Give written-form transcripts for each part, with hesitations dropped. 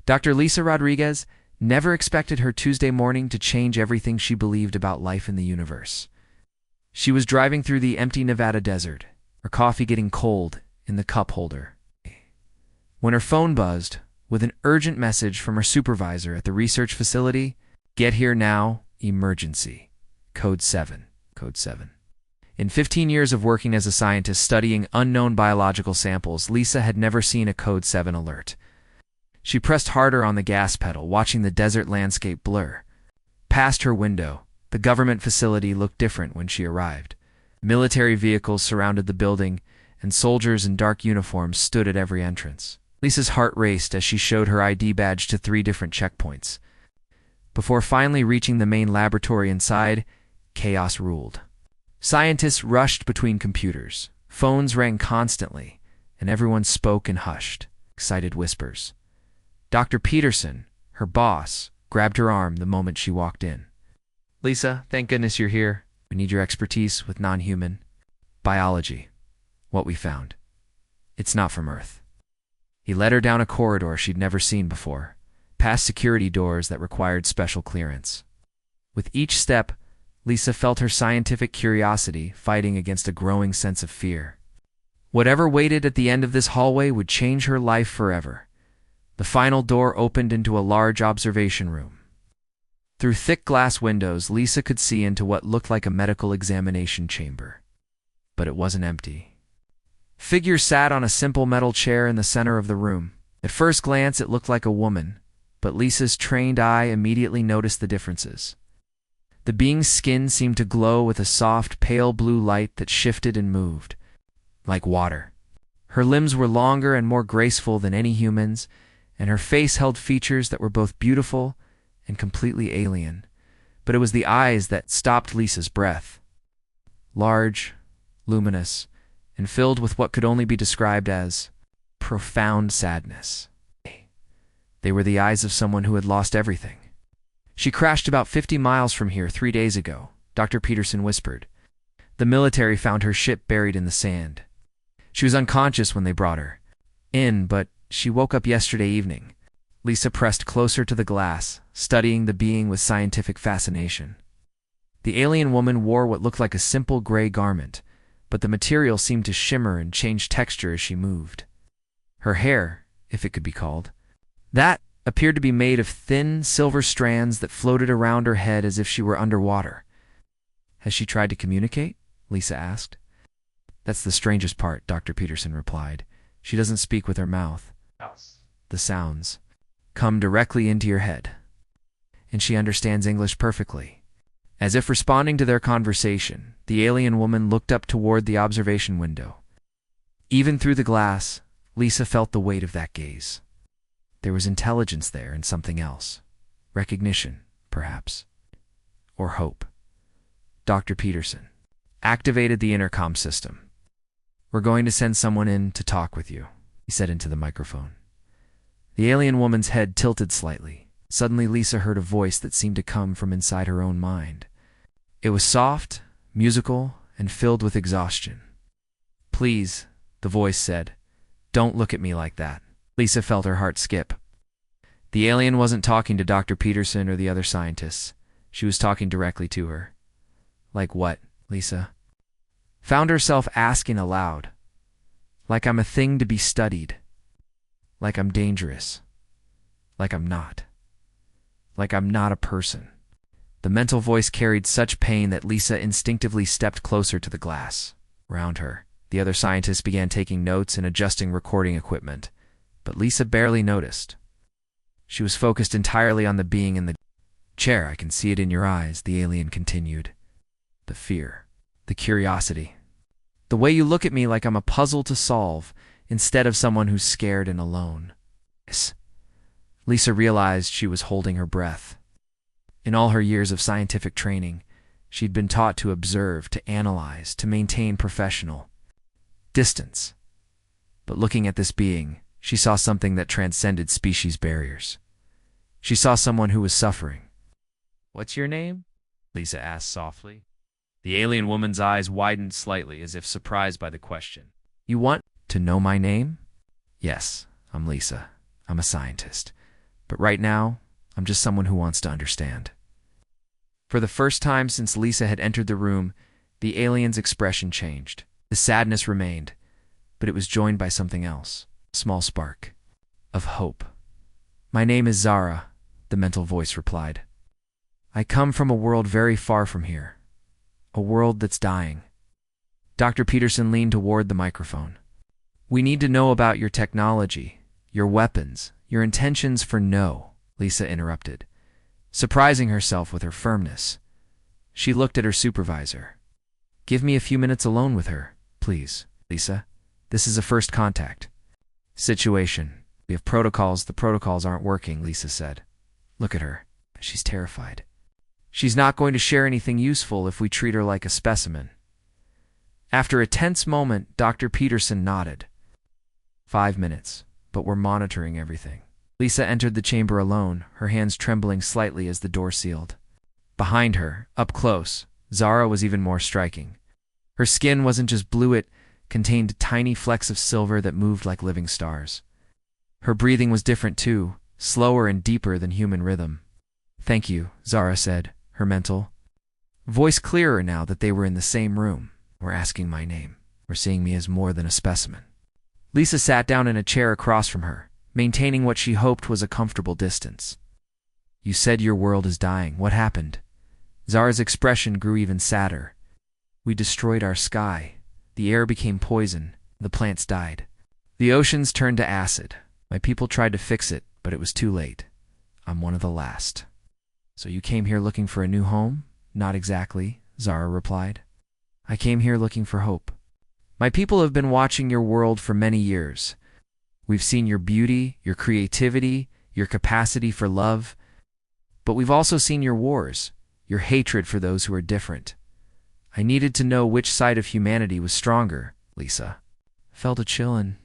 Dr. Lisa Rodriguez never expected her Tuesday morning to change everything she believed about life in the universe. She was driving through the empty Nevada desert, her coffee getting cold in the cup holder, when her phone buzzed with an urgent message from her supervisor at the research facility. "Get here now, emergency. Code 7. Code 7. In 15 years of working as a scientist studying unknown biological samples, Lisa had never seen a Code 7 alert. She pressed harder on the gas pedal, watching the desert landscape blur. Past her window, the government facility looked different when she arrived. Military vehicles surrounded the building, and soldiers in dark uniforms stood at every entrance. Lisa's heart raced as she showed her ID badge to 3 different checkpoints. Before finally reaching the main laboratory inside, chaos ruled. Scientists rushed between computers. Phones rang constantly, and everyone spoke in hushed, excited whispers. Dr. Peterson, her boss, grabbed her arm the moment she walked in. "Lisa, thank goodness you're here. We need your expertise with non-human biology. What we found. It's not from Earth." He led her down a corridor she'd never seen before, past security doors that required special clearance. With each step, Lisa felt her scientific curiosity fighting against a growing sense of fear. Whatever waited at the end of this hallway would change her life forever. The final door opened into a large observation room. Through thick glass windows, Lisa could see into what looked like a medical examination chamber. But it wasn't empty. Figures sat on a simple metal chair in the center of the room. At first glance, it looked like a woman, but Lisa's trained eye immediately noticed the differences. The being's skin seemed to glow with a soft, pale blue light that shifted and moved, like water. Her limbs were longer and more graceful than any human's, and her face held features that were both beautiful and completely alien. But it was the eyes that stopped Lisa's breath. Large, luminous, and filled with what could only be described as profound sadness. They were the eyes of someone who had lost everything. "She crashed about 50 miles from here 3 days ago," Dr. Peterson whispered. "The military found her ship buried in the sand. She was unconscious when they brought her in, but she woke up yesterday evening." Lisa pressed closer to the glass, studying the being with scientific fascination. The alien woman wore what looked like a simple gray garment, but the material seemed to shimmer and change texture as she moved. Her hair, if it could be called, that appeared to be made of thin, silver strands that floated around her head as if she were underwater. "Has she tried to communicate?" Lisa asked. "That's the strangest part," Dr. Peterson replied. "She doesn't speak with her mouth. The sounds come directly into your head. And she understands English perfectly." As if responding to their conversation, the alien woman looked up toward the observation window. Even through the glass, Lisa felt the weight of that gaze. There was intelligence there and something else. Recognition, perhaps. Or hope. Dr. Peterson activated the intercom system. "We're going to send someone in to talk with you," he said into the microphone. The alien woman's head tilted slightly. Suddenly, Lisa heard a voice that seemed to come from inside her own mind. It was soft, musical, and filled with exhaustion. "Please," the voice said, "don't look at me like that." Lisa felt her heart skip. The alien wasn't talking to Dr. Peterson or the other scientists. She was talking directly to her. "Like what?" Lisa found herself asking aloud. "Like I'm a thing to be studied. Like I'm dangerous. Like I'm not. Like I'm not a person." The mental voice carried such pain that Lisa instinctively stepped closer to the glass. Around her, the other scientists began taking notes and adjusting recording equipment, but Lisa barely noticed. She was focused entirely on the being in the chair. "I can see it in your eyes," the alien continued. "The fear, the curiosity. The way you look at me like I'm a puzzle to solve, instead of someone who's scared and alone." Lisa realized she was holding her breath. In all her years of scientific training, she'd been taught to observe, to analyze, to maintain professional distance. But looking at this being, she saw something that transcended species barriers. She saw someone who was suffering. "What's your name?" Lisa asked softly. The alien woman's eyes widened slightly as if surprised by the question. "You want to know my name?" "Yes, I'm Lisa. I'm a scientist. But right now, I'm just someone who wants to understand. For the first time since Lisa had entered the room, the alien's expression changed. The sadness remained, but it was joined by something else, a small spark of hope. My name is Zara, the mental voice replied. I come from a world very far from here, a world that's dying. Dr. Peterson leaned toward the microphone. We need to know about your technology, your weapons, your intentions for no, Lisa interrupted, surprising herself with her firmness. She looked at her supervisor. Give me a few minutes alone with her, please, Lisa. This is a first contact situation. We have protocols. The protocols aren't working, Lisa said. Look at her. She's terrified. She's not going to share anything useful if we treat her like a specimen. After a tense moment, Dr. Peterson nodded. 5 minutes, but we're monitoring everything. Lisa entered the chamber alone, her hands trembling slightly as the door sealed. Behind her, up close, Zara was even more striking. Her skin wasn't just blue, it contained tiny flecks of silver that moved like living stars. Her breathing was different too, slower and deeper than human rhythm. Thank you, Zara said, her mental voice clearer now that they were in the same room. Were asking my name, were seeing me as more than a specimen. Lisa sat down in a chair across from her, maintaining what she hoped was a comfortable distance. You said your world is dying. What happened? Zara's expression grew even sadder. We destroyed our sky. The air became poison. The plants died. The oceans turned to acid. My people tried to fix it, but it was too late. I'm one of the last. So you came here looking for a new home? Not exactly, Zara replied. I came here looking for hope. My people have been watching your world for many years. We've seen your beauty, your creativity, your capacity for love, but we've also seen your wars, your hatred for those who are different. I needed to know which side of humanity was stronger, Lisa. Felt a chill and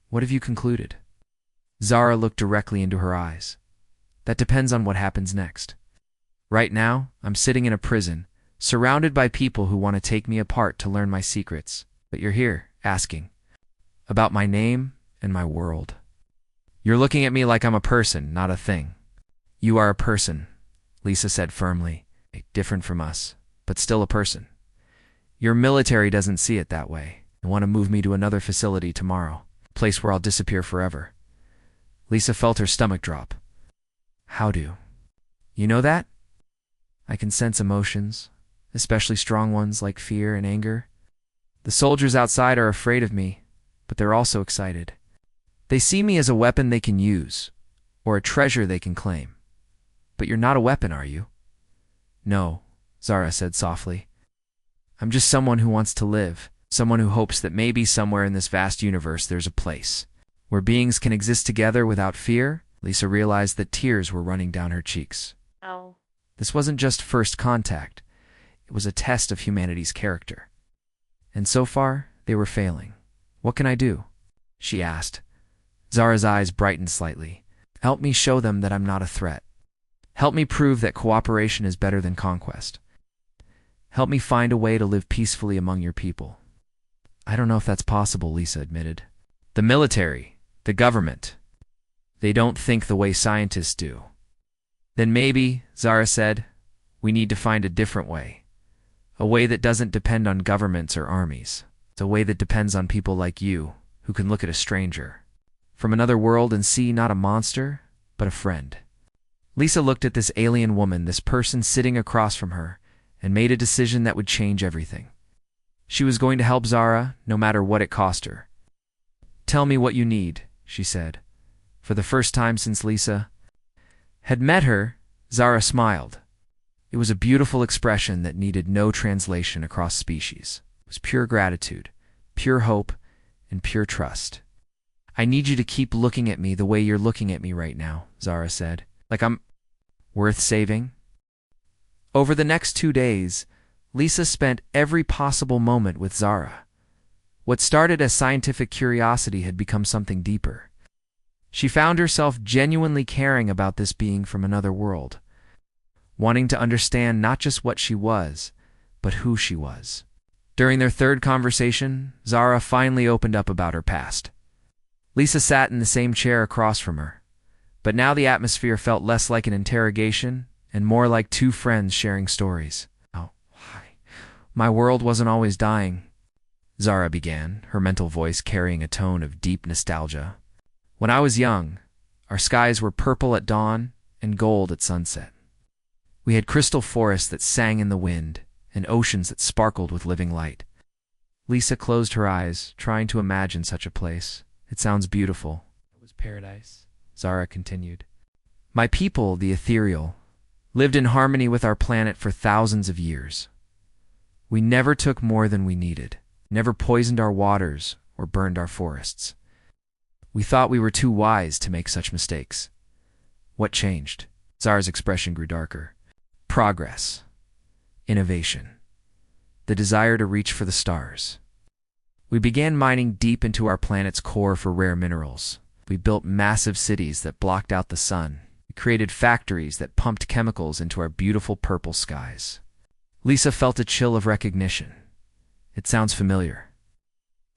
what have you concluded? Zara looked directly into her eyes. That depends on what happens next. Right now, I'm sitting in a prison, surrounded by people who want to take me apart to learn my secrets. But you're here, asking about my name and my world. You're looking at me like I'm a person, not a thing. You are a person, Lisa said firmly, different from us, but still a person. Your military doesn't see it that way and want to move me to another facility tomorrow, a place where I'll disappear forever. Lisa felt her stomach drop. How do? You know that? I can sense emotions, especially strong ones like fear and anger. The soldiers outside are afraid of me, but they're also excited. They see me as a weapon they can use, or a treasure they can claim. But you're not a weapon, are you? No, Zara said softly. I'm just someone who wants to live, someone who hopes that maybe somewhere in this vast universe there's a place where beings can exist together without fear. Lisa realized that tears were running down her cheeks. Oh. This wasn't just first contact. It was a test of humanity's character. And so far, they were failing. What can I do? She asked. Zara's eyes brightened slightly. Help me show them that I'm not a threat. Help me prove that cooperation is better than conquest. Help me find a way to live peacefully among your people. I don't know if that's possible, Lisa admitted. The military, the government, they don't think the way scientists do. Then maybe, Zara said, we need to find a different way. A way that doesn't depend on governments or armies. It's a way that depends on people like you, who can look at a stranger from another world and see not a monster, but a friend. Lisa looked at this alien woman, this person sitting across from her, and made a decision that would change everything. She was going to help Zara, no matter what it cost her. Tell me what you need, she said. For the first time since Lisa had met her, Zara smiled. It was a beautiful expression that needed no translation across species. It was pure gratitude, pure hope, and pure trust. I need you to keep looking at me the way you're looking at me right now, Zara said. Like I'm worth saving. Over the next 2 days, Lisa spent every possible moment with Zara. What started as scientific curiosity had become something deeper. She found herself genuinely caring about this being from another world, wanting to understand not just what she was, but who she was. During their third conversation, Zara finally opened up about her past. Lisa sat in the same chair across from her, But now the atmosphere felt less like an interrogation and more like two friends sharing stories. Oh, hi. My world wasn't always dying, Zara began, her mental voice carrying a tone of deep nostalgia. When I was young, our skies were purple at dawn and gold at sunset. We had crystal forests that sang in the wind and oceans that sparkled with living light. Lisa closed her eyes, trying to imagine such a place. It sounds beautiful. It was paradise, Zara continued. My people, the ethereal, lived in harmony with our planet for thousands of years. We never took more than we needed, never poisoned our waters or burned our forests. We thought we were too wise to make such mistakes. What changed? Zara's expression grew darker. Progress. Innovation. The desire to reach for the stars. We began mining deep into our planet's core for rare minerals. We built massive cities that blocked out the sun. We created factories that pumped chemicals into our beautiful purple skies. Lisa felt a chill of recognition. It sounds familiar.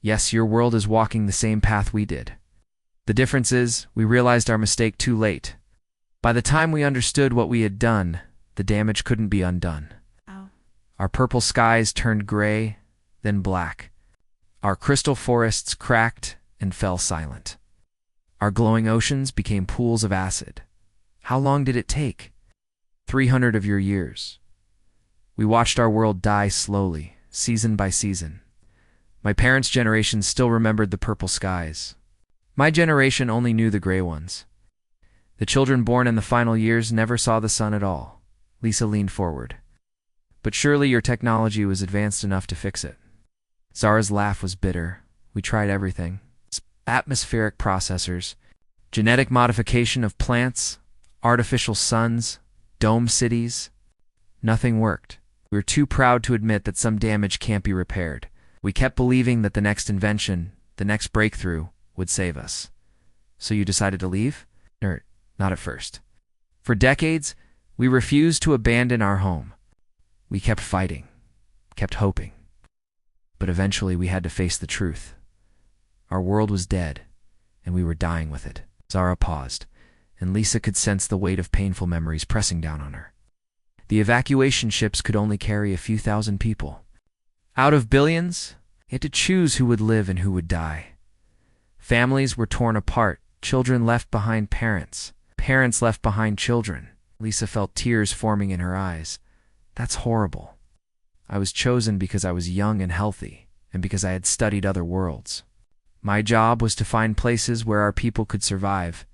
Yes, your world is walking the same path we did. The difference is, we realized our mistake too late. By the time we understood what we had done, the damage couldn't be undone. Ow. Our purple skies turned gray, then black. Our crystal forests cracked and fell silent. Our glowing oceans became pools of acid. How long did it take? 300 of your years. We watched our world die slowly, season by season. My parents' generation still remembered the purple skies. My generation only knew the gray ones. The children born in the final years never saw the sun at all. Lisa leaned forward. But surely your technology was advanced enough to fix it. Zara's laugh was bitter. We tried everything. Atmospheric processors, genetic modification of plants, artificial suns, dome cities. Nothing worked. We were too proud to admit that some damage can't be repaired. We kept believing that the next invention, the next breakthrough, would save us. So you decided to leave? Not at first. For decades, we refused to abandon our home. We kept fighting, kept hoping. But eventually we had to face the truth. Our world was dead, and we were dying with it. Zara paused, and Lisa could sense the weight of painful memories pressing down on her. The evacuation ships could only carry a few thousand people. Out of billions, you had to choose who would live and who would die. Families were torn apart, children left behind parents, parents left behind children. Lisa felt tears forming in her eyes. That's horrible. I was chosen because I was young and healthy, and because I had studied other worlds. My job was to find places where our people could survive.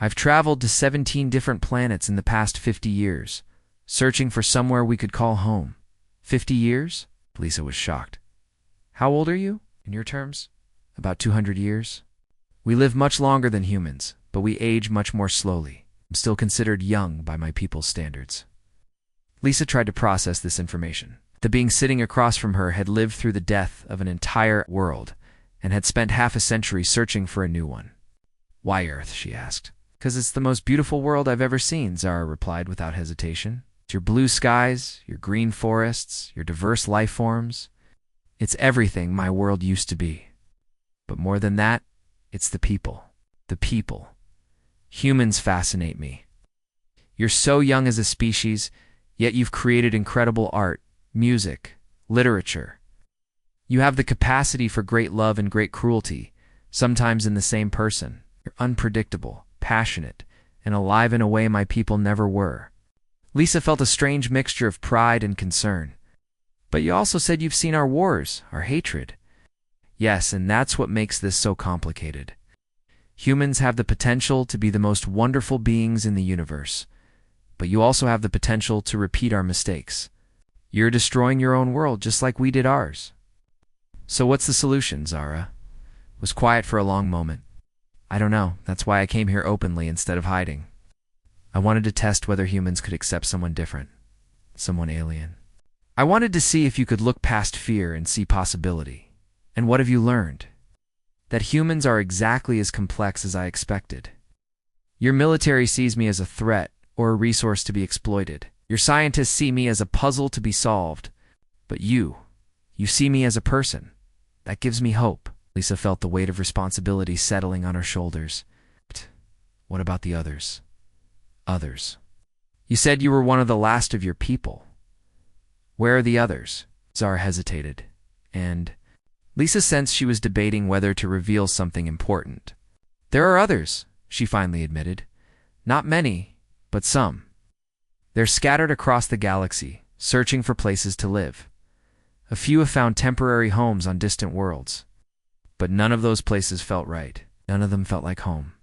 I've traveled to 17 different planets in the past 50 years, searching for somewhere we could call home. 50 years? Lisa was shocked. How old are you, in your terms? About 200 years? We live much longer than humans, but we age much more slowly. I'm still considered young by my people's standards. Lisa tried to process this information. The being sitting across from her had lived through the death of an entire world and had spent half a century searching for a new one. Why Earth? She asked. Because it's the most beautiful world I've ever seen, Zara replied without hesitation. It's your blue skies, your green forests, your diverse life forms. It's everything my world used to be. But more than that, it's the people. The people. Humans fascinate me. You're so young as a species, yet you've created incredible art, music, literature. You have the capacity for great love and great cruelty, sometimes in the same person. You're unpredictable, passionate, and alive in a way my people never were. Lisa felt a strange mixture of pride and concern. But you also said you've seen our wars, our hatred. Yes, and that's what makes this so complicated. Humans have the potential to be the most wonderful beings in the universe, but you also have the potential to repeat our mistakes. You're destroying your own world just like we did ours. So what's the solution, Zara? Was quiet for a long moment. I don't know. That's why I came here openly instead of hiding. I wanted to test whether humans could accept someone different, someone alien. I wanted to see if you could look past fear and see possibility. And what have you learned? That humans are exactly as complex as I expected. Your military sees me as a threat or a resource to be exploited. Your scientists see me as a puzzle to be solved. But you see me as a person. That gives me hope. Lisa felt the weight of responsibility settling on her shoulders. What about the others? Others. You said you were one of the last of your people. Where are the others? Zara hesitated, and Lisa sensed she was debating whether to reveal something important. There are others, she finally admitted. Not many, but some. They're scattered across the galaxy, searching for places to live. A few have found temporary homes on distant worlds. But none of those places felt right. None of them felt like home.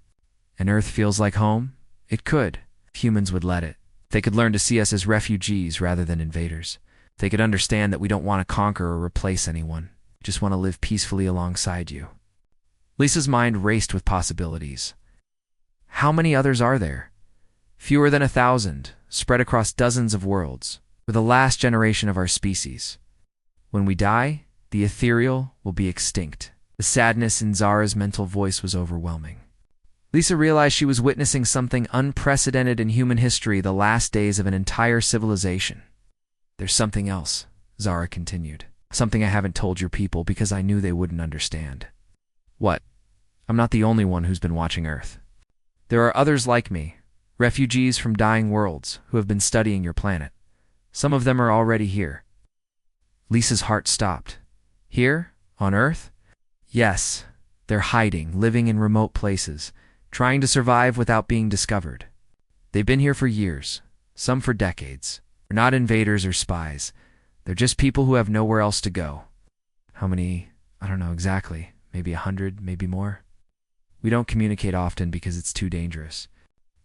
And Earth feels like home? It could, if humans would let it. They could learn to see us as refugees rather than invaders. They could understand that we don't want to conquer or replace anyone. We just want to live peacefully alongside you. Lisa's mind raced with possibilities. How many others are there? Fewer than 1,000, spread across dozens of worlds. We're the last generation of our species. When we die, the ethereal will be extinct. The sadness in Zara's mental voice was overwhelming. Lisa realized she was witnessing something unprecedented in human history, the last days of an entire civilization. There's something else, Zara continued. Something I haven't told your people because I knew they wouldn't understand. What? I'm not the only one who's been watching Earth. There are others like me, refugees from dying worlds, who have been studying your planet. Some of them are already here. Lisa's heart stopped. Here? On Earth? Yes. They're hiding, living in remote places, trying to survive without being discovered. They've been here for years, some for decades. They're not invaders or spies. They're just people who have nowhere else to go. How many? I don't know exactly. Maybe 100, maybe more. We don't communicate often because it's too dangerous.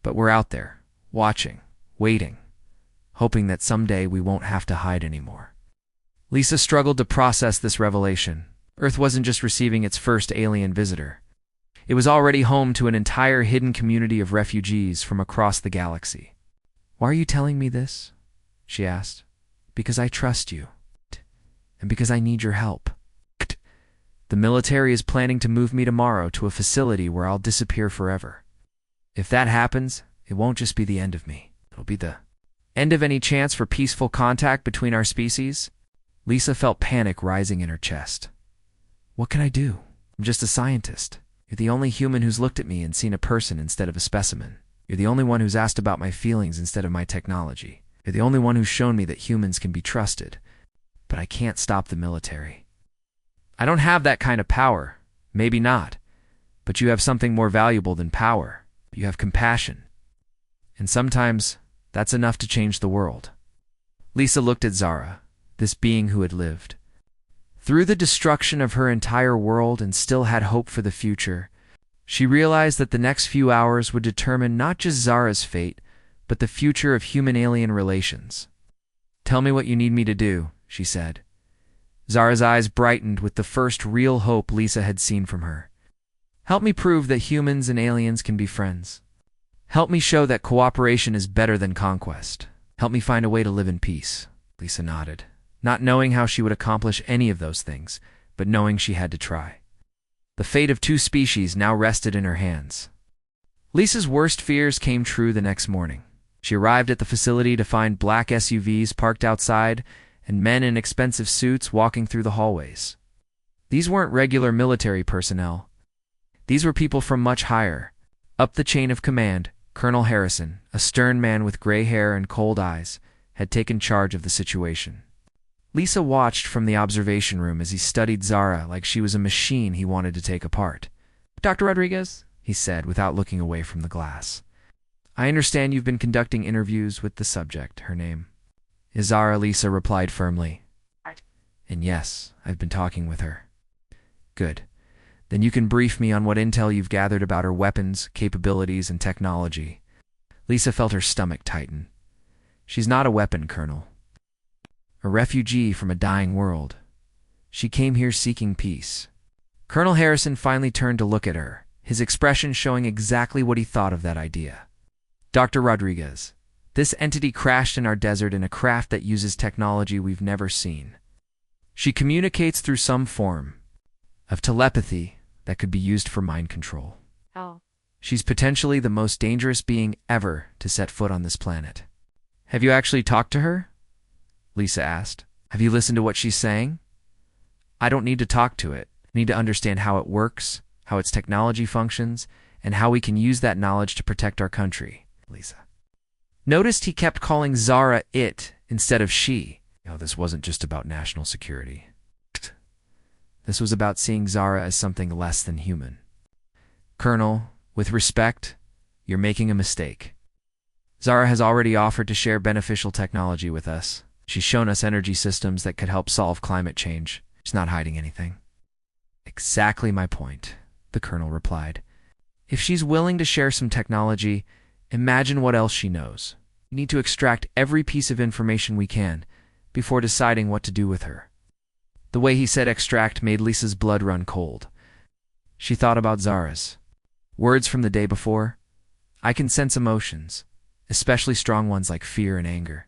But we're out there, watching, waiting, hoping that someday we won't have to hide anymore. Lisa struggled to process this revelation. Earth wasn't just receiving its first alien visitor. It was already home to an entire hidden community of refugees from across the galaxy. Why are you telling me this? She asked. Because I trust you. And because I need your help. The military is planning to move me tomorrow to a facility where I'll disappear forever. If that happens, it won't just be the end of me. It'll be the end of any chance for peaceful contact between our species. Lisa felt panic rising in her chest. What can I do? I'm just a scientist. You're the only human who's looked at me and seen a person instead of a specimen. You're the only one who's asked about my feelings instead of my technology. You're the only one who's shown me that humans can be trusted. But I can't stop the military. I don't have that kind of power. Maybe not. But you have something more valuable than power. You have compassion. And sometimes that's enough to change the world. Lisa looked at Zara, this being who had lived through the destruction of her entire world and still had hope for the future. She realized that the next few hours would determine not just Zara's fate, but the future of human-alien relations. Tell me what you need me to do, she said. Zara's eyes brightened with the first real hope Lisa had seen from her. Help me prove that humans and aliens can be friends. Help me show that cooperation is better than conquest. Help me find a way to live in peace. Lisa nodded, not knowing how she would accomplish any of those things, but knowing she had to try. The fate of 2 species now rested in her hands. Lisa's worst fears came true the next morning. She arrived at the facility to find black SUVs parked outside and men in expensive suits walking through the hallways. These weren't regular military personnel. These were people from much higher. Up the chain of command, Colonel Harrison, a stern man with gray hair and cold eyes, had taken charge of the situation. Lisa watched from the observation room as he studied Zara like she was a machine he wanted to take apart. Dr. Rodriguez, he said without looking away from the glass. I understand you've been conducting interviews with the subject, her name. Zara, Lisa replied firmly. And yes, I've been talking with her. Good. Then you can brief me on what intel you've gathered about her weapons, capabilities, and technology. Lisa felt her stomach tighten. She's not a weapon, Colonel. A refugee from a dying world. She came here seeking peace. Colonel Harrison finally turned to look at her, his expression showing exactly what he thought of that idea. Dr. Rodriguez, this entity crashed in our desert in a craft that uses technology we've never seen. She communicates through some form of telepathy that could be used for mind control. Oh. She's potentially the most dangerous being ever to set foot on this planet. Have you actually talked to her? Lisa asked. Have you listened to what she's saying? I don't need to talk to it. I need to understand how it works, how its technology functions, and how we can use that knowledge to protect our country. Lisa noticed he kept calling Zara it instead of she. This wasn't just about national security. This was about seeing Zara as something less than human. Colonel, with respect, you're making a mistake. Zara has already offered to share beneficial technology with us. She's shown us energy systems that could help solve climate change. She's not hiding anything. Exactly my point, the colonel replied. If she's willing to share some technology, imagine what else she knows. We need to extract every piece of information we can before deciding what to do with her. The way he said extract made Lisa's blood run cold. She thought about Zara's words from the day before. I can sense emotions, especially strong ones like fear and anger.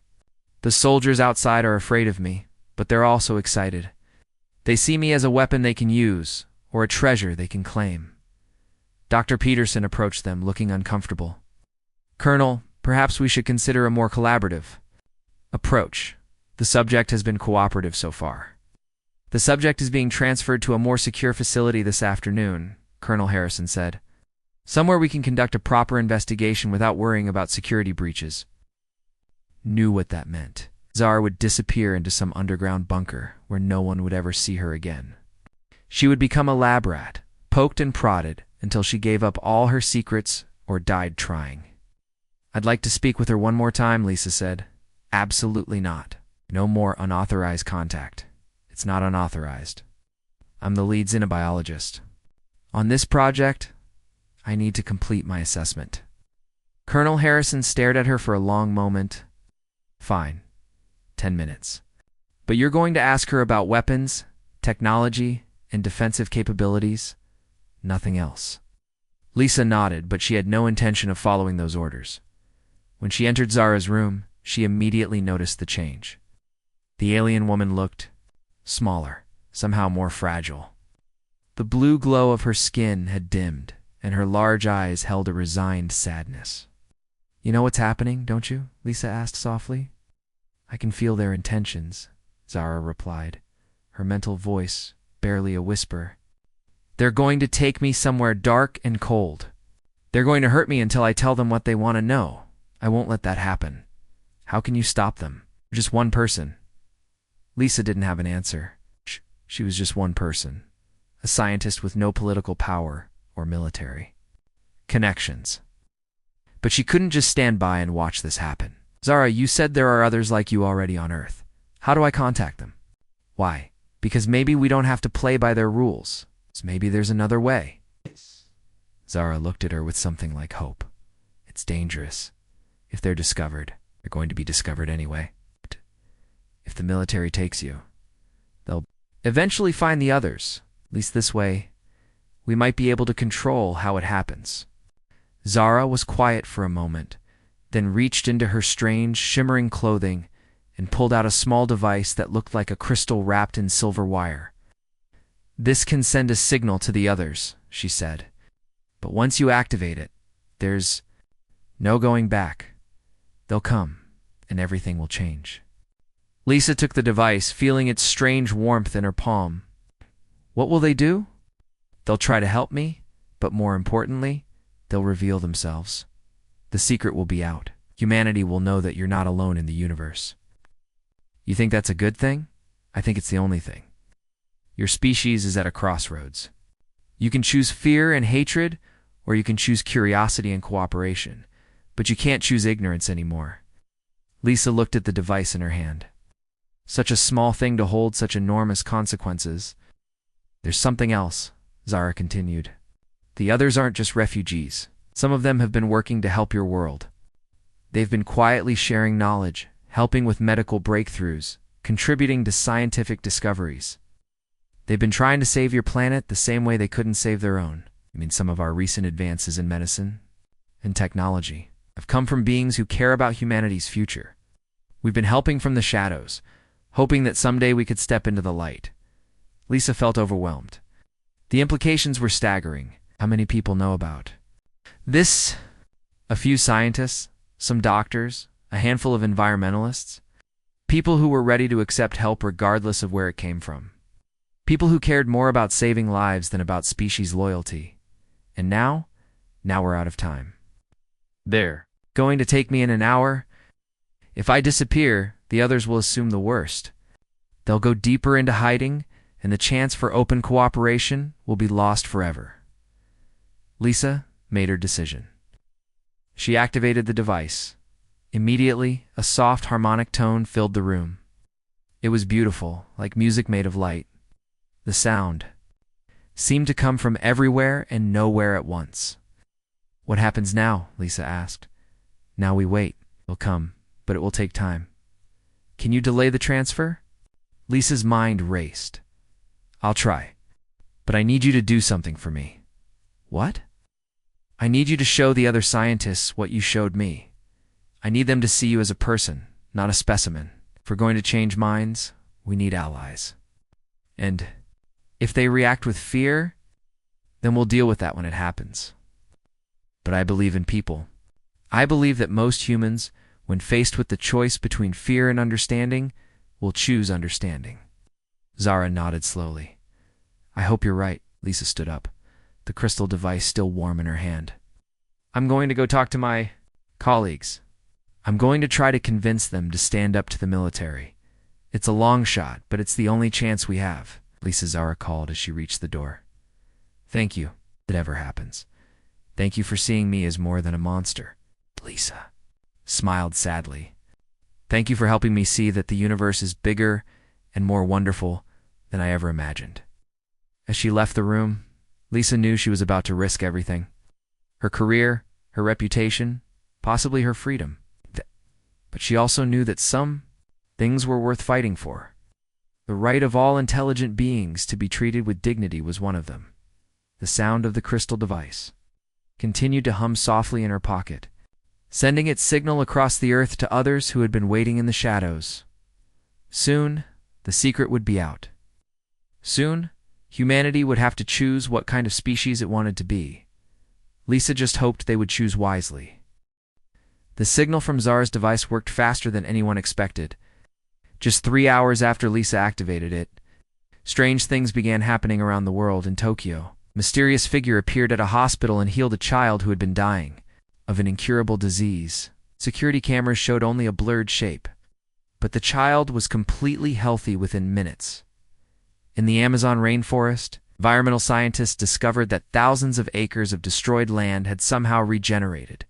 The soldiers outside are afraid of me, but they're also excited. They see me as a weapon they can use, or a treasure they can claim. Dr. Peterson approached them, looking uncomfortable. Colonel, perhaps we should consider a more collaborative approach. The subject has been cooperative so far. The subject is being transferred to a more secure facility this afternoon, Colonel Harrison said. Somewhere we can conduct a proper investigation without worrying about security breaches. Knew what that meant. Zara would disappear into some underground bunker where no one would ever see her again. She would become a lab rat, poked and prodded until she gave up all her secrets or died trying. I'd like to speak with her one more time, Lisa said. Absolutely not. No more unauthorized contact. It's not unauthorized. I'm the lead xenobiologist. On this project, I need to complete my assessment. Colonel Harrison stared at her for a long moment. Fine. 10 minutes. But you're going to ask her about weapons, technology, and defensive capabilities? Nothing else. Lisa nodded, but she had no intention of following those orders. When she entered Zara's room, she immediately noticed the change. The alien woman looked smaller, somehow more fragile. The blue glow of her skin had dimmed, and her large eyes held a resigned sadness. You know what's happening, don't you? Lisa asked softly. I can feel their intentions, Zara replied, her mental voice barely a whisper. They're going to take me somewhere dark and cold. They're going to hurt me until I tell them what they want to know. I won't let that happen. How can you stop them? You're just one person. Lisa didn't have an answer. She was just one person, a scientist with no political power or military connections. But she couldn't just stand by and watch this happen. Zara, you said there are others like you already on Earth. How do I contact them? Why? Because maybe we don't have to play by their rules. So maybe there's another way. Zara looked at her with something like hope. It's dangerous. If they're discovered, they're going to be discovered anyway. If the military takes you, they'll eventually find the others. At least this way, we might be able to control how it happens. Zara was quiet for a moment, then reached into her strange, shimmering clothing and pulled out a small device that looked like a crystal wrapped in silver wire. This can send a signal to the others, she said. But once you activate it, there's no going back. They'll come, and everything will change. Lisa took the device, feeling its strange warmth in her palm. What will they do? They'll try to help me, but more importantly, they'll reveal themselves. The secret will be out. Humanity will know that you're not alone in the universe. You think that's a good thing? I think it's the only thing. Your species is at a crossroads. You can choose fear and hatred, or you can choose curiosity and cooperation, but you can't choose ignorance anymore. Lisa looked at the device in her hand. Such a small thing to hold such enormous consequences. There's something else, Zara continued. The others aren't just refugees. Some of them have been working to help your world. They've been quietly sharing knowledge, helping with medical breakthroughs, contributing to scientific discoveries. They've been trying to save your planet the same way they couldn't save their own. Some of our recent advances in medicine and technology have come from beings who care about humanity's future. We've been helping from the shadows, hoping that someday we could step into the light. Lisa felt overwhelmed. The implications were staggering. How many people know about this? A few scientists, some doctors, a handful of environmentalists, people who were ready to accept help regardless of where it came from. People who cared more about saving lives than about species loyalty. And now, Now we're out of time. They're going to take me in an hour? If I disappear, the others will assume the worst. They'll go deeper into hiding, and the chance for open cooperation will be lost forever. Lisa made her decision. She activated the device. Immediately, a soft harmonic tone filled the room. It was beautiful, like music made of light. The sound seemed to come from everywhere and nowhere at once. What happens now? Lisa asked. Now we wait. It'll come, but it will take time. Can you delay the transfer? Lisa's mind raced. I'll try, but I need you to do something for me. What? I need you to show the other scientists what you showed me. I need them to see you as a person, not a specimen. If we're going to change minds, we need allies. And if they react with fear, then we'll deal with that when it happens. But I believe in people. I believe that most humans, when faced with the choice between fear and understanding, will choose understanding. Zara nodded slowly. I hope you're right. Lisa stood up, the crystal device still warm in her hand. I'm going to go talk to my colleagues. I'm going to try to convince them to stand up to the military. It's a long shot, but it's the only chance we have, Lisa Zara called as she reached the door. Thank you, if it ever happens. Thank you for seeing me as more than a monster. Lisa smiled sadly. Thank you for helping me see that the universe is bigger and more wonderful than I ever imagined. As she left the room, Lisa knew she was about to risk everything. Her career, her reputation, possibly her freedom. But she also knew that some things were worth fighting for. The right of all intelligent beings to be treated with dignity was one of them. The sound of the crystal device continued to hum softly in her pocket, sending its signal across the earth to others who had been waiting in the shadows. Soon, the secret would be out. Soon, humanity would have to choose what kind of species it wanted to be. Lisa just hoped they would choose wisely. The signal from Zara's device worked faster than anyone expected. Just 3 hours after Lisa activated it, strange things began happening around the world. In Tokyo, a mysterious figure appeared at a hospital and healed a child who had been dying of an incurable disease. Security cameras showed only a blurred shape, but the child was completely healthy within minutes. In the Amazon rainforest, environmental scientists discovered that thousands of acres of destroyed land had somehow regenerated.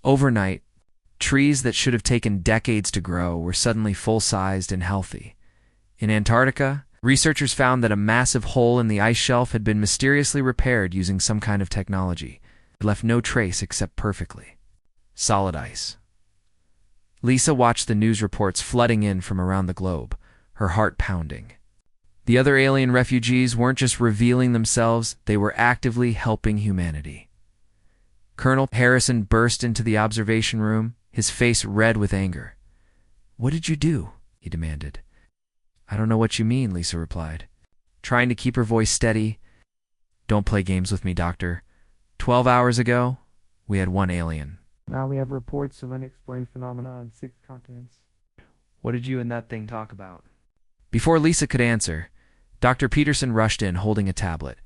Overnight, trees that should have taken decades to grow were suddenly full-sized and healthy. In Antarctica, researchers found that a massive hole in the ice shelf had been mysteriously repaired using some kind of technology. It left no trace except perfectly solid ice. Lisa watched the news reports flooding in from around the globe, her heart pounding. The other alien refugees weren't just revealing themselves, they were actively helping humanity. Colonel Harrison burst into the observation room, his face red with anger. What did you do? He demanded. I don't know what you mean, Lisa replied, trying to keep her voice steady. Don't play games with me, Doctor. 12 hours ago, we had one alien. Now we have reports of unexplained phenomena on 6 continents. What did you and that thing talk about? Before Lisa could answer, Dr. Peterson rushed in holding a tablet.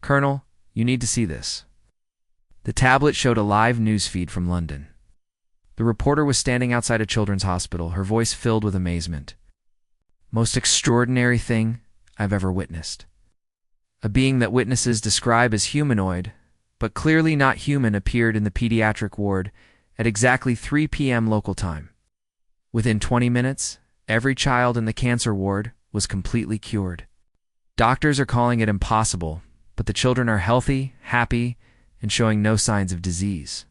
Colonel, you need to see this. The tablet showed a live news feed from London. The reporter was standing outside a children's hospital, her voice filled with amazement. Most extraordinary thing I've ever witnessed. A being that witnesses describe as humanoid, but clearly not human, appeared in the pediatric ward at exactly 3 p.m. local time. Within 20 minutes, every child in the cancer ward was completely cured. Doctors are calling it impossible, but the children are healthy, happy, and showing no signs of disease.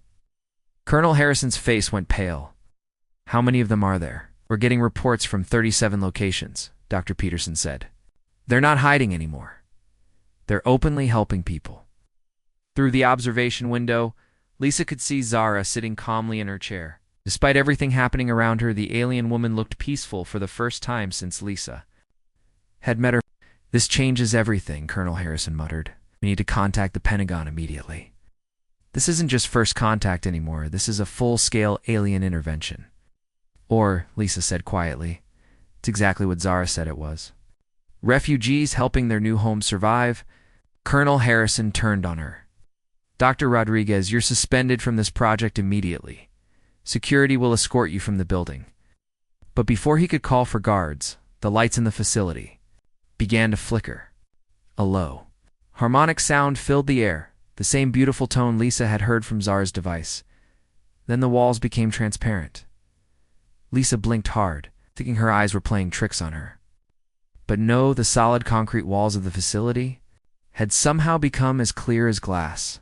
Colonel Harrison's face went pale. How many of them are there? We're getting reports from 37 locations, Dr. Peterson said. They're not hiding anymore. They're openly helping people. Through the observation window, Lisa could see Zara sitting calmly in her chair. Despite everything happening around her, the alien woman looked peaceful for the first time since Lisa had met her. This changes everything, Colonel Harrison muttered. We need to contact the Pentagon immediately. This isn't just first contact anymore. This is a full-scale alien intervention. Or, Lisa said quietly, it's exactly what Zara said it was. Refugees helping their new home survive. Colonel Harrison turned on her. Dr. Rodriguez, you're suspended from this project immediately. Security will escort you from the building. But before he could call for guards, the lights in the facility began to flicker. A low, harmonic sound filled the air, the same beautiful tone Lisa had heard from Zara's device. Then the walls became transparent. Lisa blinked hard, thinking her eyes were playing tricks on her. But no, the solid concrete walls of the facility had somehow become as clear as glass.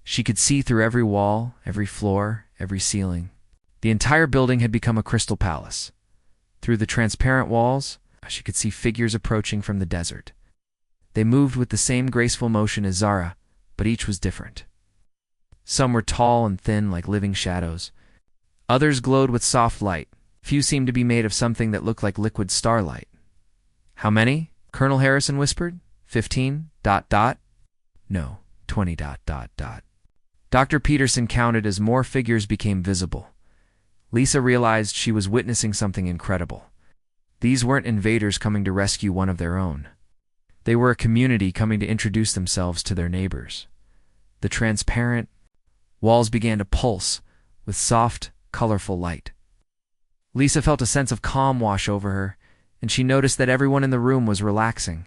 She could see through every wall, every floor, every ceiling. The entire building had become a crystal palace. Through the transparent walls, she could see figures approaching from the desert. They moved with the same graceful motion as Zara, but each was different. Some were tall and thin like living shadows. Others glowed with soft light. Few seemed to be made of something that looked like liquid starlight. How many? Colonel Harrison whispered. 15, ... No, 20, ... Dr. Peterson counted as more figures became visible. Lisa realized she was witnessing something incredible. These weren't invaders coming to rescue one of their own. They were a community coming to introduce themselves to their neighbors. The transparent walls began to pulse with soft, colorful light. Lisa felt a sense of calm wash over her, and she noticed that everyone in the room was relaxing.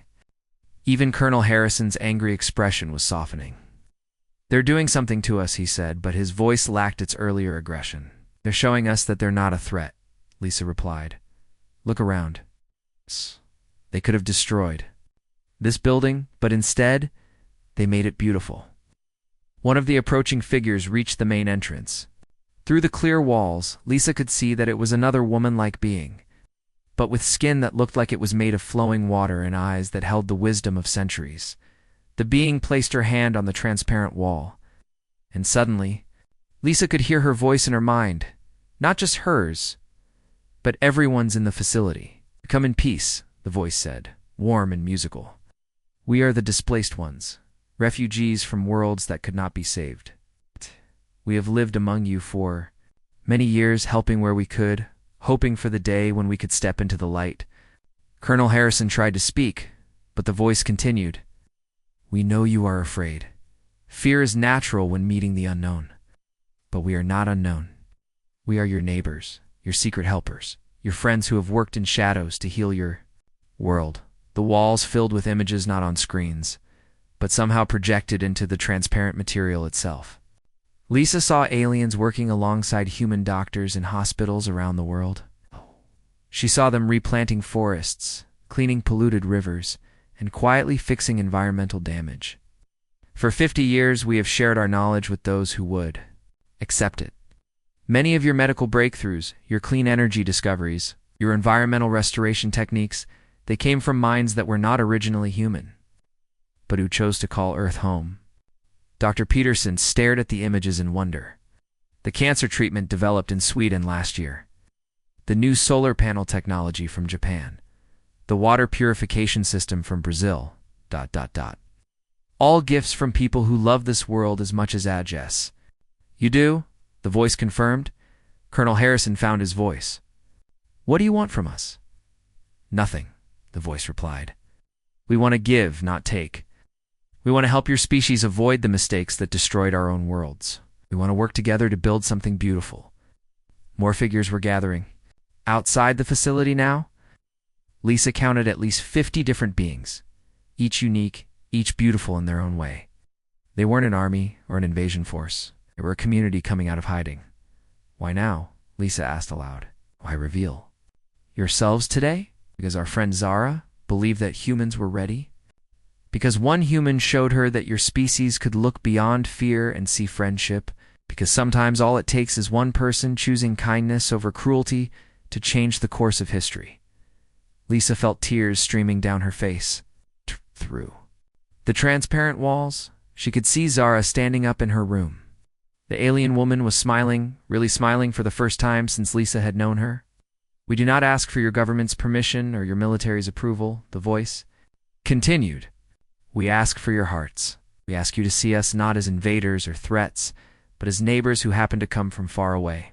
Even Colonel Harrison's angry expression was softening. "They're doing something to us," he said, but his voice lacked its earlier aggression. "They're showing us that they're not a threat," Lisa replied. "Look around. They could have destroyed this building, but instead, they made it beautiful." One of the approaching figures reached the main entrance. Through the clear walls, Lisa could see that it was another woman-like being, but with skin that looked like it was made of flowing water and eyes that held the wisdom of centuries. The being placed her hand on the transparent wall, and suddenly, Lisa could hear her voice in her mind, not just hers, but everyone's in the facility. "Come in peace," the voice said, warm and musical. "We are the displaced ones, refugees from worlds that could not be saved. We have lived among you for many years, helping where we could, hoping for the day when we could step into the light." Colonel Harrison tried to speak, but the voice continued. "We know you are afraid. Fear is natural when meeting the unknown. But we are not unknown. We are your neighbors, your secret helpers, your friends who have worked in shadows to heal your world." The walls filled with images not on screens, but somehow projected into the transparent material itself. Lisa saw aliens working alongside human doctors in hospitals around the world. She saw them replanting forests, cleaning polluted rivers, and quietly fixing environmental damage. "For 50 years, we have shared our knowledge with those who would accept it. Many of your medical breakthroughs, your clean energy discoveries, your environmental restoration techniques, they came from minds that were not originally human, but who chose to call Earth home." Dr. Peterson stared at the images in wonder. The cancer treatment developed in Sweden last year. The new solar panel technology from Japan. The water purification system from Brazil, ... All gifts from people who love this world as much as Ajes. "You do?" the voice confirmed. Colonel Harrison found his voice. "What do you want from us?" "Nothing," the voice replied. "We want to give, not take. We want to help your species avoid the mistakes that destroyed our own worlds. We want to work together to build something beautiful." More figures were gathering. Outside the facility now, Lisa counted at least 50 different beings, each unique, each beautiful in their own way. They weren't an army or an invasion force. They were a community coming out of hiding. "Why now?" Lisa asked aloud. "Why reveal yourselves today? Because our friend Zara believed that humans were ready? Because one human showed her that your species could look beyond fear and see friendship? Because sometimes all it takes is one person choosing kindness over cruelty to change the course of history." Lisa felt tears streaming down her face. Through the transparent walls, she could see Zara standing up in her room. The alien woman was smiling, really smiling for the first time since Lisa had known her. "We do not ask for your government's permission or your military's approval," the voice continued. "We ask for your hearts. We ask you to see us not as invaders or threats, but as neighbors who happen to come from far away."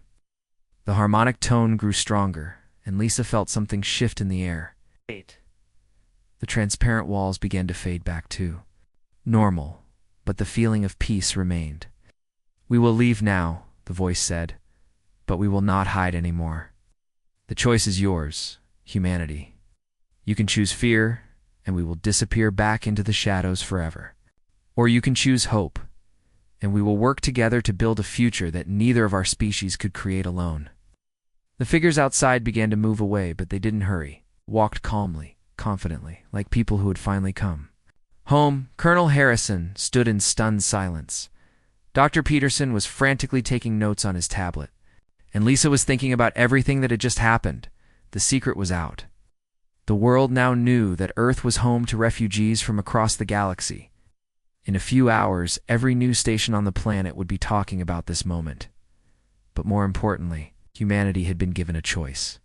The harmonic tone grew stronger, and Lisa felt something shift in the air. The transparent walls began to fade back too. Normal, but the feeling of peace remained. "We will leave now," the voice said, "but we will not hide anymore. The choice is yours, humanity. You can choose fear, and we will disappear back into the shadows forever. Or you can choose hope, and we will work together to build a future that neither of our species could create alone." The figures outside began to move away, but they didn't hurry, walked calmly, confidently, like people who had finally come home. Colonel Harrison stood in stunned silence. Dr. Peterson was frantically taking notes on his tablet, and Lisa was thinking about everything that had just happened. The secret was out. The world now knew that Earth was home to refugees from across the galaxy. In a few hours, every news station on the planet would be talking about this moment. But more importantly, humanity had been given a choice.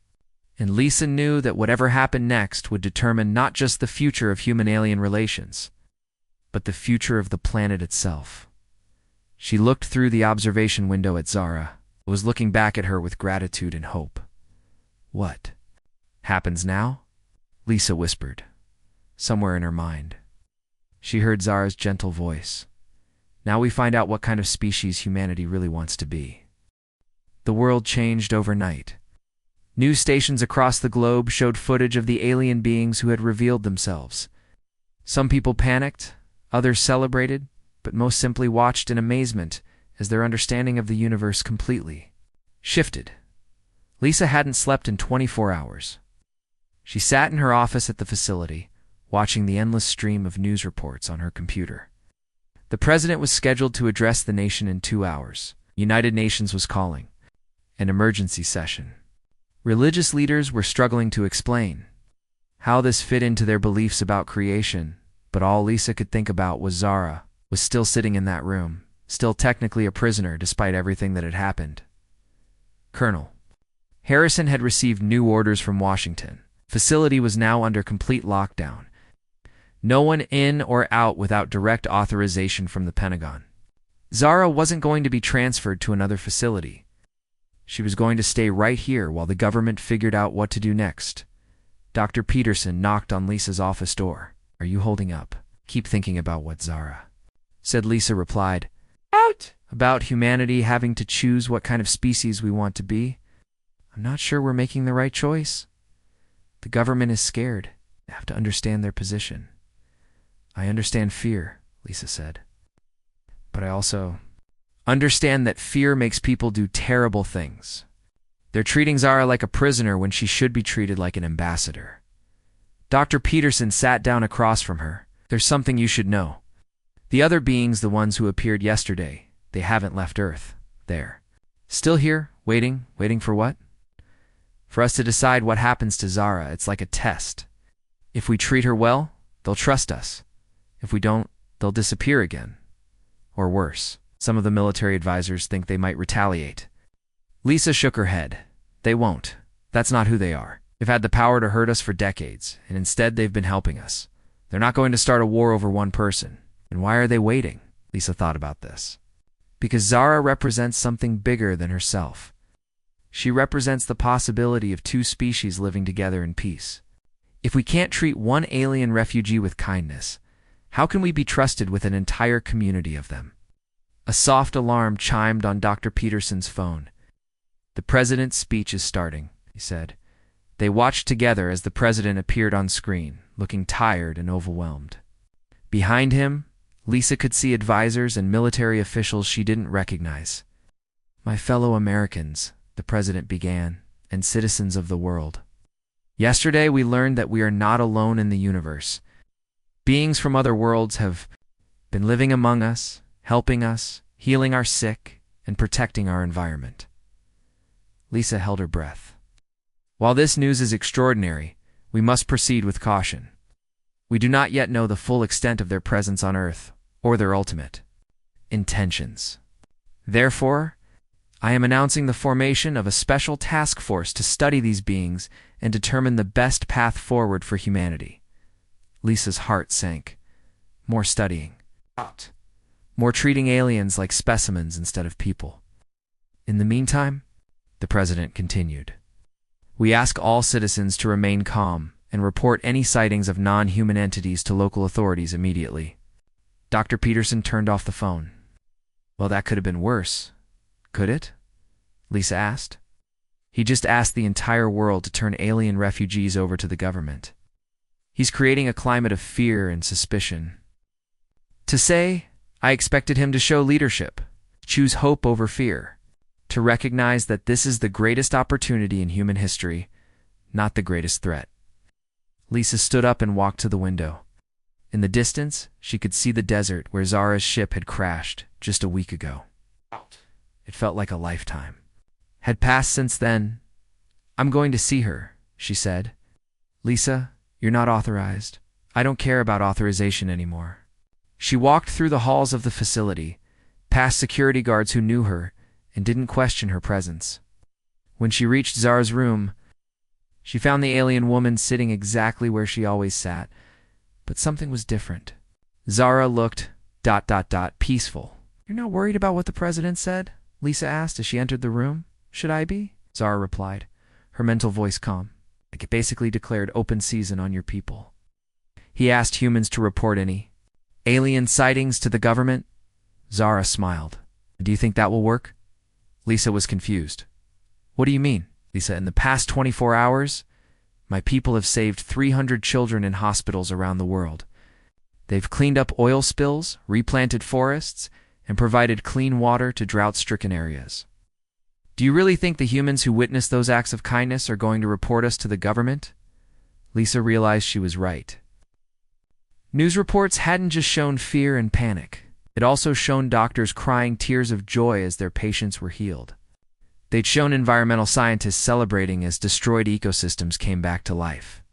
And Lisa knew that whatever happened next would determine not just the future of human-alien relations, but the future of the planet itself. She looked through the observation window at Zara, who was looking back at her with gratitude and hope. "What happens now?" Lisa whispered, somewhere in her mind. She heard Zara's gentle voice. "Now we find out what kind of species humanity really wants to be." The world changed overnight. News stations across the globe showed footage of the alien beings who had revealed themselves. Some people panicked, others celebrated, but most simply watched in amazement as their understanding of the universe completely shifted. Lisa hadn't slept in 24 hours. She sat in her office at the facility, watching the endless stream of news reports on her computer. The president was scheduled to address the nation in 2 hours. United Nations was calling. An emergency session. Religious leaders were struggling to explain how this fit into their beliefs about creation, but all Lisa could think about was Zara was still sitting in that room, still technically a prisoner despite everything that had happened. Colonel Harrison had received new orders from Washington. Facility was now under complete lockdown. No one in or out without direct authorization from the Pentagon. Zara wasn't going to be transferred to another facility. She was going to stay right here while the government figured out what to do next. Dr. Peterson knocked on Lisa's office door. "Are you holding up?" "Keep thinking about what Zara said," Lisa replied. "Out! About humanity having to choose what kind of species we want to be. I'm not sure we're making the right choice. The government is scared. They have to understand their position." "I understand fear," Lisa said. "But I also understand that fear makes people do terrible things. They're treating Zara like a prisoner when she should be treated like an ambassador." Dr. Peterson sat down across from her. "There's something you should know. The other beings, the ones who appeared yesterday, they haven't left Earth. They're still here, waiting for what? For us to decide what happens to Zara. It's like a test. If we treat her well, they'll trust us. If we don't, they'll disappear again. Or worse. Some of the military advisors think they might retaliate." Lisa shook her head. "They won't. That's not who they are. They've had the power to hurt us for decades, and instead they've been helping us. They're not going to start a war over one person. And why are they waiting?" Lisa thought about this. "Because Zara represents something bigger than herself. She represents the possibility of two species living together in peace. If we can't treat one alien refugee with kindness, how can we be trusted with an entire community of them?" A soft alarm chimed on Dr. Peterson's phone. "The president's speech is starting," he said. They watched together as the president appeared on screen, looking tired and overwhelmed. Behind him, Lisa could see advisors and military officials she didn't recognize. "My fellow Americans," the president began, "and citizens of the world. Yesterday we learned that we are not alone in the universe. Beings from other worlds have been living among us, helping us, healing our sick, and protecting our environment." Lisa held her breath. "While this news is extraordinary, we must proceed with caution. We do not yet know the full extent of their presence on Earth, or their ultimate intentions. Therefore, I am announcing the formation of a special task force to study these beings and determine the best path forward for humanity." Lisa's heart sank. More studying. More treating aliens like specimens instead of people. "In the meantime," the president continued, "we ask all citizens to remain calm and report any sightings of non-human entities to local authorities immediately. Dr. Peterson turned off the phone. Well, that could have been worse. Could it? Lisa asked. He just asked the entire world to turn alien refugees over to the government. He's creating a climate of fear and suspicion. To say, I expected him to show leadership, choose hope over fear, to recognize that this is the greatest opportunity in human history, not the greatest threat. Lisa stood up and walked to the window. In the distance, she could see the desert where Zara's ship had crashed just a week ago. It felt like a lifetime had passed since then. I'm going to see her, she said. Lisa, you're not authorized. I don't care about authorization anymore. She walked through the halls of the facility, past security guards who knew her and didn't question her presence. When she reached Zara's room, she found the alien woman sitting exactly where she always sat, but something was different. Zara looked ... peaceful. You're not worried about what the president said? Lisa asked as she entered the room. Should I be? Zara replied, her mental voice calm. Like it basically declared open season on your people. He asked humans to report any alien sightings to the government. Zara smiled. Do you think that will work? Lisa was confused. What do you mean? Lisa, in the past 24 hours, my people have saved 300 children in hospitals around the world. They've cleaned up oil spills, replanted forests, and provided clean water to drought-stricken areas. Do you really think the humans who witnessed those acts of kindness are going to report us to the government? Lisa realized she was right. News reports hadn't just shown fear and panic. It also shown doctors crying tears of joy as their patients were healed. They'd shown environmental scientists celebrating as destroyed ecosystems came back to life.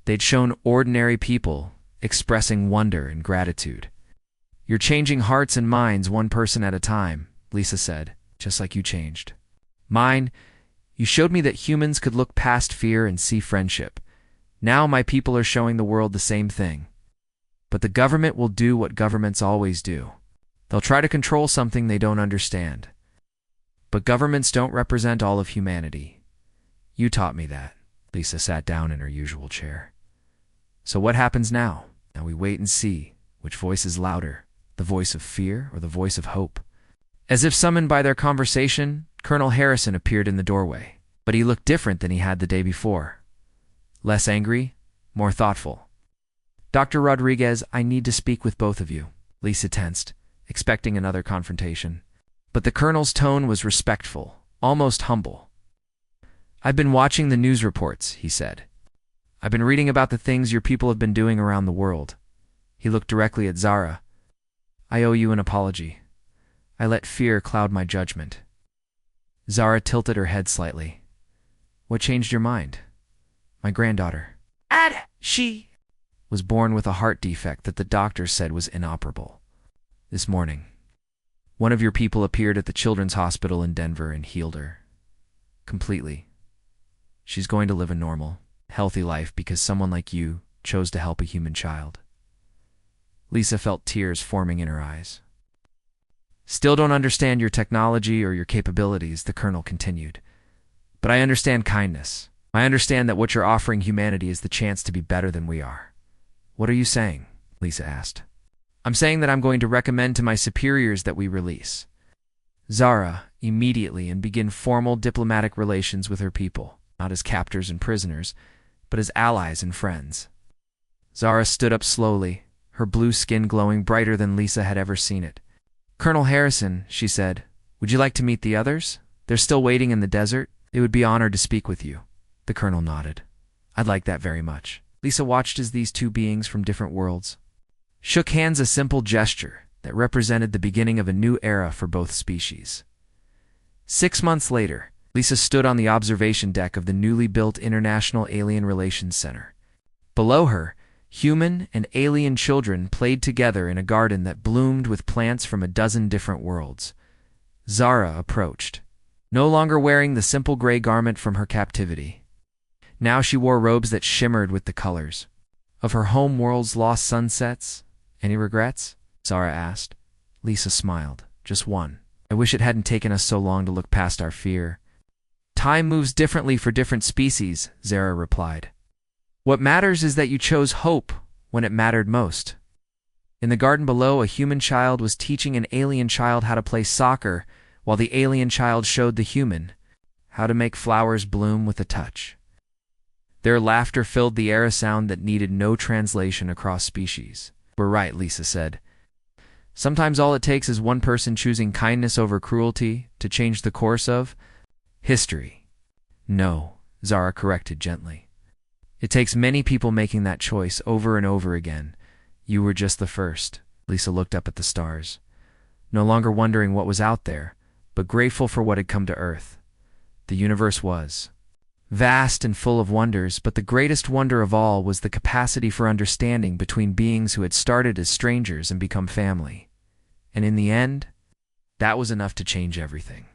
They'd shown ordinary people expressing wonder and gratitude. You're changing hearts and minds one person at a time, Lisa said, just like you changed. Mine, you showed me that humans could look past fear and see friendship. Now my people are showing the world the same thing. But the government will do what governments always do. They'll try to control something they don't understand. But governments don't represent all of humanity. You taught me that. Lisa sat down in her usual chair. So what happens now? Now we wait and see which voice is louder, the voice of fear or the voice of hope. As if summoned by their conversation, Colonel Harrison appeared in the doorway, but he looked different than he had the day before. Less angry, more thoughtful. Dr. Rodriguez, I need to speak with both of you. Lisa tensed, expecting another confrontation. But the colonel's tone was respectful, almost humble. I've been watching the news reports, he said. I've been reading about the things your people have been doing around the world. He looked directly at Zara. I owe you an apology. I let fear cloud my judgment. Zara tilted her head slightly. What changed your mind? My granddaughter. She was born with a heart defect that the doctor said was inoperable. This morning, one of your people appeared at the children's hospital in Denver and healed her. Completely. She's going to live a normal, healthy life because someone like you chose to help a human child. Lisa felt tears forming in her eyes. Still don't understand your technology or your capabilities, the colonel continued. But I understand kindness. I understand that what you're offering humanity is the chance to be better than we are. What are you saying? Lisa asked. I'm saying that I'm going to recommend to my superiors that we release Zara immediately and begin formal diplomatic relations with her people, not as captors and prisoners, but as allies and friends. Zara stood up slowly, her blue skin glowing brighter than Lisa had ever seen it. Colonel Harrison, she said, would you like to meet the others? They're still waiting in the desert. They would be honored to speak with you. The colonel nodded. I'd like that very much. Lisa watched as these two beings from different worlds shook hands, a simple gesture that represented the beginning of a new era for both species. 6 months later, Lisa stood on the observation deck of the newly built International Alien Relations Center. Below her, human and alien children played together in a garden that bloomed with plants from a dozen different worlds. Zara approached, no longer wearing the simple gray garment from her captivity. Now she wore robes that shimmered with the colors of her home world's lost sunsets. Any regrets? Zara asked. Lisa smiled. Just one. I wish it hadn't taken us so long to look past our fear. Time moves differently for different species, Zara replied. What matters is that you chose hope when it mattered most. In the garden below, a human child was teaching an alien child how to play soccer, while the alien child showed the human how to make flowers bloom with a touch. Their laughter filled the air, a sound that needed no translation across species. "We're right," Lisa said. "Sometimes all it takes is one person choosing kindness over cruelty to change the course of history." "No," Zara corrected gently. "It takes many people making that choice over and over again. You were just the first." Lisa looked up at the stars, no longer wondering what was out there, but grateful for what had come to Earth. The universe was vast and full of wonders, but the greatest wonder of all was the capacity for understanding between beings who had started as strangers and become family. And in the end, that was enough to change everything.